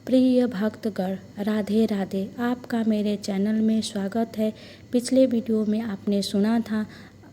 प्रिय भक्तगण, राधे राधे। आपका मेरे चैनल में स्वागत है। पिछले वीडियो में आपने सुना था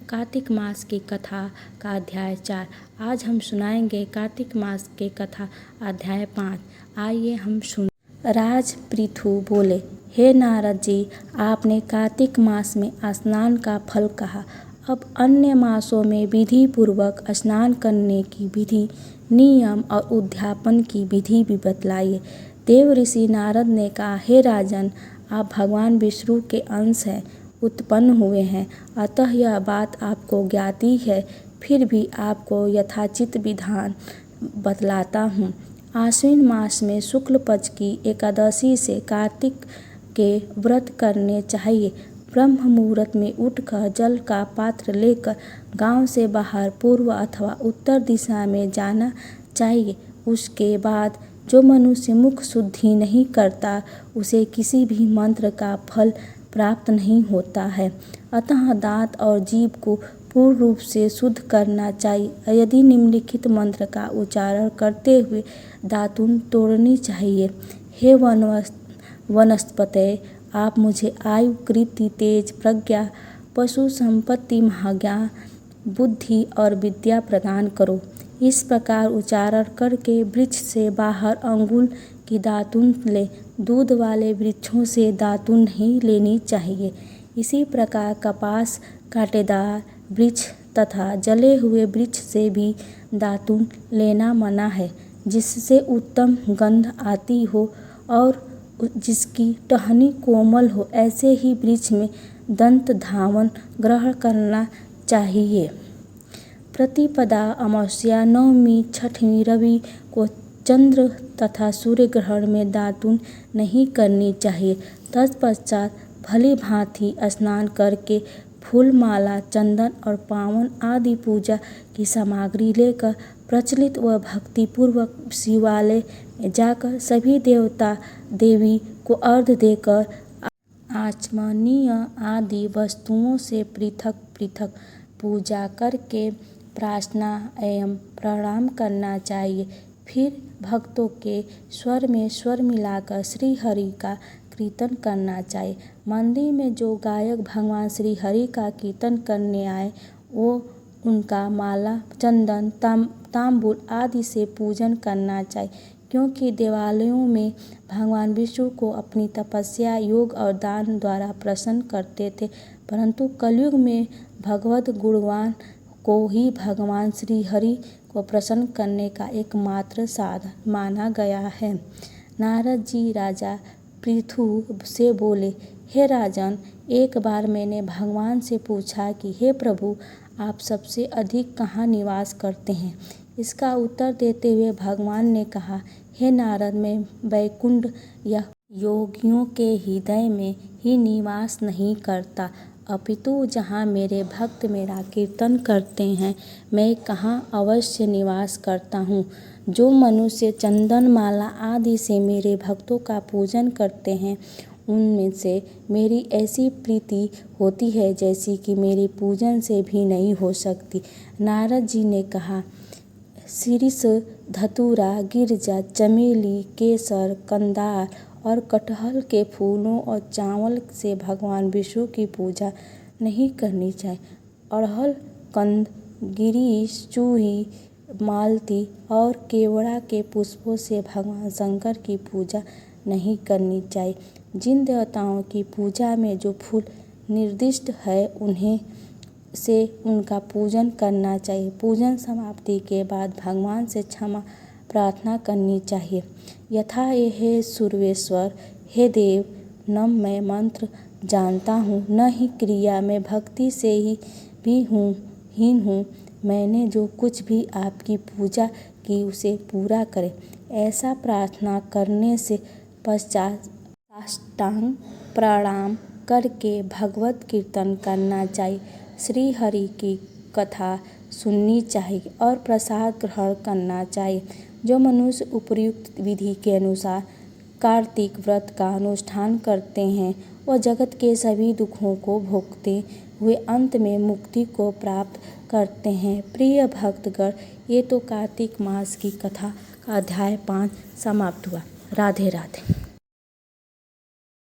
कार्तिक मास की कथा का अध्याय 4। आज हम सुनाएंगे कार्तिक मास की कथा अध्याय 5। आइए हम सुन। राज पृथु बोले, हे नारद जी, आपने कार्तिक मास में स्नान का फल कहा। अब अन्य मासों में विधि पूर्वक स्नान करने की विधि, नियम और उद्यापन की विधि भी बतलाइए। देव ऋषि नारद ने कहा, हे राजन, आप भगवान विष्णु के अंश हैं, उत्पन्न हुए हैं, अतः यह बात आपको ज्ञात ही है। फिर भी आपको यथाचित विधान बतलाता हूँ। आश्विन मास में शुक्ल पक्ष की एकादशी से कार्तिक के व्रत करने चाहिए। ब्रह्म मुहूर्त में उठकर जल का पात्र लेकर गांव से बाहर पूर्व अथवा उत्तर दिशा में जाना चाहिए। उसके बाद जो मनुष्य मुख शुद्धि नहीं करता, उसे किसी भी मंत्र का फल प्राप्त नहीं होता है। अतः दांत और जीभ को पूर्ण रूप से शुद्ध करना चाहिए। यदि निम्नलिखित मंत्र का उच्चारण करते हुए दातून तोड़नी चाहिए। हे वनस्पते, आप मुझे आयु, कीर्ति, तेज, प्रज्ञा, पशु संपत्ति, महाज्ञान, बुद्धि और विद्या प्रदान करो। इस प्रकार उच्चारण करके वृक्ष से बाहर अंगुल की दातून ले। दूध वाले वृक्षों से दातून नहीं लेनी चाहिए। इसी प्रकार कपास, कांटेदार वृक्ष तथा जले हुए वृक्ष से भी दातून लेना मना है। जिससे उत्तम गंध आती हो और जिसकी टहनी कोमल हो, ऐसे ही वृक्ष में दंत धावन ग्रहण करना चाहिए। प्रतिपदा, अमावस्या, नवमी, छठवीं, रवि को चंद्र तथा सूर्य ग्रहण में दातून नहीं करनी चाहिए। तत्पश्चात भली भांति स्नान करके फूल माला, चंदन और पावन आदि पूजा की सामग्री लेकर प्रचलित व भक्तिपूर्वक शिवालय में जाकर सभी देवता देवी को अर्घ्य देकर आचमनीय आदि वस्तुओं से पृथक पृथक पूजा करके प्रार्थना एवं प्रणाम करना चाहिए। फिर भक्तों के स्वर में स्वर मिलाकर श्री हरि का कीर्तन करना चाहिए। मंदिर में जो गायक भगवान श्री हरि का कीर्तन करने आए, वो उनका माला, चंदन, तांबूल आदि से पूजन करना चाहिए। क्योंकि देवालयों में भगवान विष्णु को अपनी तपस्या, योग और दान द्वारा प्रसन्न करते थे, परंतु कलयुग में भगवत गुणवान को ही भगवान श्री हरि को प्रसन्न करने का एकमात्र साधन माना गया है। नारद जी राजा पृथु से बोले, हे राजन, एक बार मैंने भगवान से पूछा कि हे प्रभु, आप सबसे अधिक कहाँ निवास करते हैं। इसका उत्तर देते हुए भगवान ने कहा, हे नारद, मैं वैकुंठ या योगियों के हृदय में ही निवास नहीं करता, अपितु जहाँ मेरे भक्त मेरा कीर्तन करते हैं, मैं कहाँ अवश्य निवास करता हूँ। जो मनुष्य चंदन माला आदि से मेरे भक्तों का पूजन करते हैं, उनमें से मेरी ऐसी प्रीति होती है जैसी कि मेरे पूजन से भी नहीं हो सकती। नारद जी ने कहा, शीर्ष, धतूरा, गिरजा, चमेली, केसर, कंदार और कटहल के फूलों और चावल से भगवान विष्णु की पूजा नहीं करनी चाहिए। अड़हल, कंद, गिरीश, चूही, मालती और केवड़ा के पुष्पों से भगवान शंकर की पूजा नहीं करनी चाहिए। जिन देवताओं की पूजा में जो फूल निर्दिष्ट है, उन्हें से उनका पूजन करना चाहिए। पूजन समाप्ति के बाद भगवान से क्षमा प्रार्थना करनी चाहिए। यथा हे सूर्येश्वर, हे देव, न मैं मंत्र जानता हूँ, न ही क्रिया में भक्ति से ही भी हीन हूँ। मैंने जो कुछ भी आपकी पूजा की उसे पूरा करें। ऐसा प्रार्थना करने से पश्चात साष्टांग प्रणाम करके भगवत कीर्तन करना चाहिए। श्री हरि की कथा सुननी चाहिए और प्रसाद ग्रहण करना चाहिए। जो मनुष्य उपर्युक्त विधि के अनुसार कार्तिक व्रत का अनुष्ठान करते हैं, वह जगत के सभी दुखों को भोगते हुए अंत में मुक्ति को प्राप्त करते हैं। प्रिय भक्तगण, ये तो कार्तिक मास की कथा का अध्याय 5 समाप्त हुआ। राधे राधे।